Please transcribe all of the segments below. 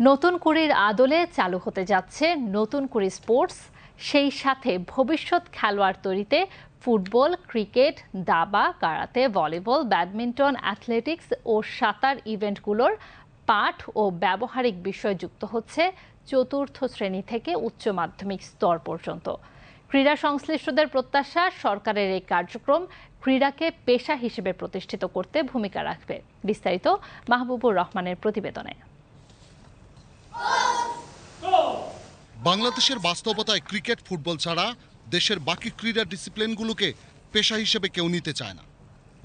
নতুন কুড়ির আদলে চালু হতে যাচ্ছে নতুন কুড়ি স্পোর্টস, সেই সাথে ভবিষ্যৎ খেলোয়াড় তৈরিতে ফুটবল, ক্রিকেট, দাবা, কারাতে, ভলিবল, ব্যাডমিন্টন, অ্যাথলেটিক্স ও সাঁতার ইভেন্টগুলোর পাঠ ও ব্যবহারিক বিষয় যুক্ত হচ্ছে চতুর্থ শ্রেণী থেকে উচ্চ মাধ্যমিক স্তর পর্যন্ত। ক্রীড়া সংশ্লিষ্টদের প্রত্যাশা, সরকারের এই কার্যক্রম ক্রীড়াকে পেশা হিসেবে প্রতিষ্ঠিত করতে ভূমিকা রাখবে। বিস্তারিত মাহবুবুর রহমানের প্রতিবেদনে। বাংলাদেশের বাস্তবতায় ক্রিকেট, ফুটবল ছাড়া দেশের বাকি ক্রীড়া ডিসিপ্লিনগুলোকে পেশা হিসেবে কেউ নিতে চায় না।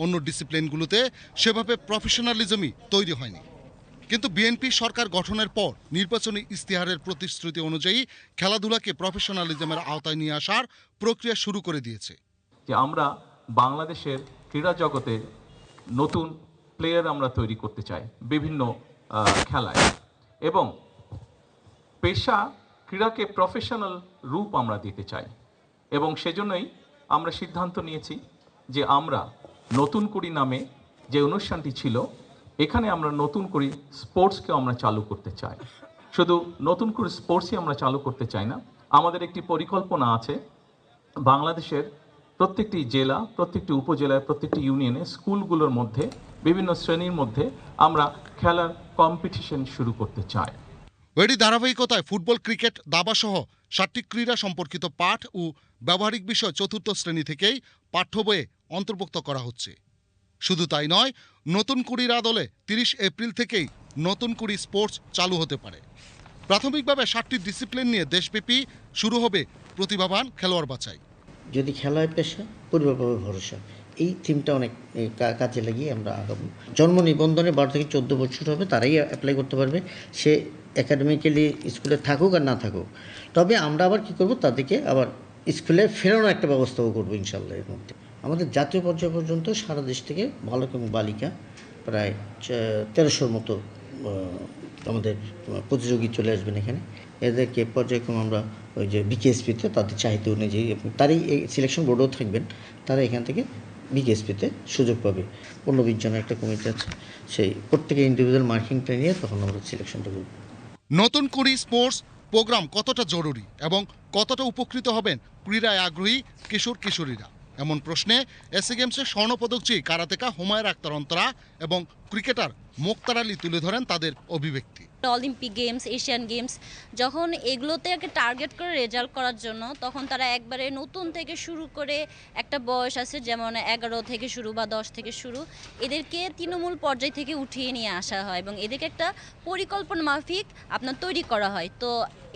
অন্য ডিসিপ্লিনগুলোতে সেভাবে প্রফেশনালিজমই তৈরি হয়নি। কিন্তু বিএনপি সরকার গঠনের পর নির্বাচনী ইস্তেহারের প্রতিশ্রুতি অনুযায়ী খেলাধুলাকে প্রফেশনালিজমের আওতায় নিয়ে আসার প্রক্রিয়া শুরু করে দিয়েছে। যে আমরা বাংলাদেশের ক্রীড়া জগতে নতুন প্লেয়ার আমরা তৈরি করতে চাই বিভিন্ন খেলায়, এবং পেশা ক্রীড়াকে প্রফেশনাল রূপ আমরা দিতে চাই। এবং সেজন্যই আমরা সিদ্ধান্ত নিয়েছি যে আমরা নতুন কুড়ি নামে যে অনুষ্ঠানটি ছিল, এখানে আমরা নতুন কুড়ি স্পোর্টসকে আমরা চালু করতে চাই। শুধু নতুন কুড়ি স্পোর্টসই আমরা চালু করতে চাই না, আমাদের একটি পরিকল্পনা আছে বাংলাদেশের প্রত্যেকটি জেলা, প্রত্যেকটি উপজেলায়, প্রত্যেকটি ইউনিয়নে, স্কুলগুলোর মধ্যে বিভিন্ন শ্রেণীর মধ্যে আমরা খেলার কম্পিটিশন শুরু করতে চাই। এরই ধারাবাহিকতায় ফুটবল, ক্রিকেট, দাবা সহ 7টি ক্রীড়া সম্পর্কিত পাঠ ও ব্যবহারিক বিষয় চতুর্থ শ্রেণী থেকেই পাঠ্য বইয়ে অন্তর্ভুক্ত করা হচ্ছে। শুধু তাই নয়, নতুন কুড়ির আদলে 30 এপ্রিল থেকেই নতুন কুড়ি স্পোর্টস চালু হতে পারে। প্রাথমিকভাবে 7টি ডিসিপ্লিন নিয়ে দেশব্যাপী শুরু হবে প্রতিভাবান খেলোয়াড় বাছাই। যদি খেলায় পেশা, পরিবার পাবে ভরসা, এই থিমটা অনেক কাজে লাগিয়ে আমরা আগামী জন্ম নিবন্ধনে 12 থেকে 14 বছর হবে, তারাই অ্যাপ্লাই করতে পারবে, সে একাডেমিক্যালি স্কুলে থাকুক আর না থাকুক। তবে আমরা আবার কী করব, তাদেরকে আবার স্কুলে ফেরানোর একটা ব্যবস্থাও করবো ইনশাল্লাহ। এর মধ্যে আমাদের জাতীয় পর্যায় পর্যন্ত সারা দেশ থেকে বালক এবং বালিকা প্রায় 1300-র মতো আমাদের প্রতিযোগী চলে আসবেন এখানে। এদেরকে পর্যায়ক্রমে আমরা ওই যে বিকেএসপিতে তাদের চাহিদা অনুযায়ী, তারই এই সিলেকশন বোর্ডও থাকবেন, তারা এখান থেকে বিকেএসপিতে সুযোগ পাবে। 15-20 জনের একটা কমিটি আছে, সেই প্রত্যেকে ইন্ডিভিজুয়াল মার্কিংটা নিয়ে তখন আমরা সিলেকশনটা করব। নতুন কুড়ি স্পোর্টস প্রোগ্রাম কতটা জরুরি এবং কতটা উপকৃত হবেন ক্রীড়ায় আগ্রহী কিশোর কিশোরীরা, এমন প্রশ্নে এসএ গেমসে স্বর্ণপদক জয়ী কারাতেকা হুমায়রা আক্তার অন্তরা এবং ক্রিকেটার মোক্তার আলী তুলে ধরেন তাদের অভিব্যক্তি। অলিম্পিক গেমস, এশিয়ান গেমস, যখন এগুলোতে টার্গেট করে রেজাল্ট করার জন্য, তখন তারা একবারে নতুন থেকে শুরু করে একটা বয়স আছে, যেমন 11 থেকে শুরু বা 10 থেকে শুরু, এদেরকে তৃণমূল পর্যায় থেকে উঠিয়ে নিয়ে আসা হয় এবং এদেরকে একটা পরিকল্পনা মাফিক আপনার তৈরি করা হয়। তো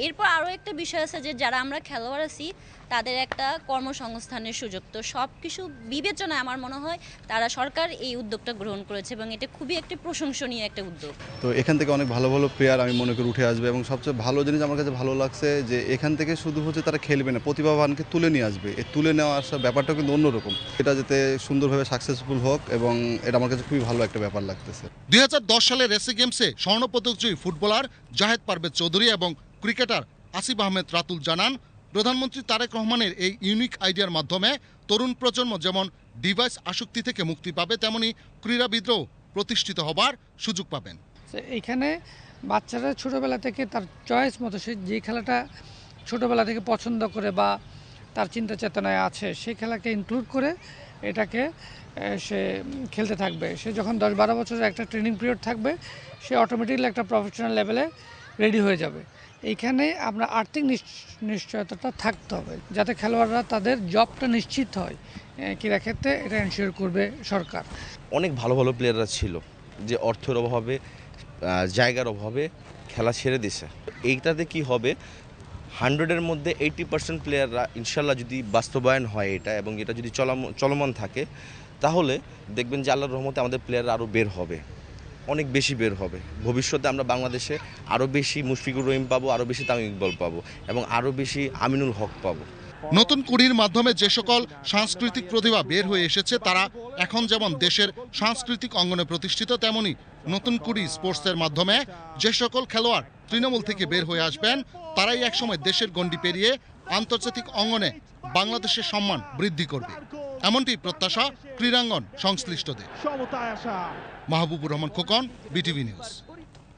এরপর আরও একটা বিষয় আছে যে যারা আমরা খেলোয়াড় আছি তাদের একটা কর্মসংস্থানের সুযোগ। তো সব কিছু বিবেচনায় আমার মনে হয় তারা সরকার এই উদ্যোগটা গ্রহণ করেছে এবং এটা খুবই একটি প্রশংসনীয় একটা উদ্যোগ। তো এখান থেকে অনেক ভালো ভালো প্লেয়ার আমি মনে করি উঠে আসবে, এবং সবচেয়ে ভালো জিনিস আমার কাছে ভালো লাগছে যে এখান থেকে শুধু তারা খেলবে না, প্রতিভাবানকে তুলে নিয়ে আসবে। এই তুলে নেওয়া আসা ব্যাপারটা কিন্তু অন্যরকম। এটা যাতে সুন্দরভাবে সাকসেসফুল হোক, এবং এটা আমার কাছে খুবই ভালো একটা ব্যাপার লাগতেছে। 2010 সালের এসএ গেমসে স্বর্ণপদক জয়ী ফুটবলার জাহেদ পারভেজ চৌধুরী এবং ক্রিকেটার আসিফ আহমেদ রাতুল জানান, প্রধানমন্ত্রী তারেক রহমানের এই ইউনিক আইডিয়ার মাধ্যমে তরুণ প্রজন্ম যেমন ডিভাইস আসক্তি থেকে মুক্তি পাবে, তেমনি ক্রীড়াবিদরাও প্রতিষ্ঠিত হবার সুযোগ পাবেন। এইখানে বাচ্চারা ছোটোবেলা থেকে তার চয়েস মতো সে যে খেলাটা ছোটোবেলা থেকে পছন্দ করে বা তার চিন্তা চেতনায় আছে, সেই খেলাকে ইনক্লুড করে এটাকে সে খেলতে থাকবে। সে যখন 10-12 বছরের একটা ট্রেনিং পিরিয়ড থাকবে, সে অটোমেটিকলি একটা প্রফেশনাল লেভেলে রেডি হয়ে যাবে। এইখানে আমরা আর্থিক নিশ্চয়তাটা থাকতে হবে, যাতে খেলোয়াড়রা তাদের জবটা নিশ্চিত হয়। ক্রীড়া ক্ষেত্রে এটা এনশিওর করবে সরকার। অনেক ভালো ভালো প্লেয়াররা ছিল যে অর্থের অভাবে, জায়গার অভাবে খেলা ছেড়ে দিছে। এইটাতে কি হবে, 100-এর মধ্যে 80% প্লেয়াররা ইনশাল্লাহ যদি বাস্তবায়ন হয় এটা, এবং এটা যদি চলমান থাকে, তাহলে দেখবেন যে আল্লাহর রহমতে আমাদের প্লেয়াররা আরও বের হবে, অনেক বেশি বের হবে। ভবিষ্যতে আমরা বাংলাদেশে আরও বেশি মুশফিকুর রহিম পাবো, আরও বেশি তামিম ইকবাল পাবো, এবং আরও বেশি আমিনুল হক পাবো। নতুন কুড়ির মাধ্যমে যে সকল সাংস্কৃতিক প্রতিভা বের হয়ে এসেছে, তারা এখন যেমন দেশের সাংস্কৃতিক অঙ্গনে প্রতিষ্ঠিত, তেমনি নতুন কুড়ি স্পোর্টসের মাধ্যমে যে সকল খেলোয়াড় তৃণমূল থেকে বের হয়ে আসবেন, তারাই একসময় দেশের গণ্ডি পেরিয়ে আন্তর্জাতিক অঙ্গনে বাংলাদেশের সম্মান বৃদ্ধি করবে, এমনটি প্রত্যাশা ক্রীড়াঙ্গন সংশ্লিষ্টদের। Mahbubur Rahman Khokon, BTV news.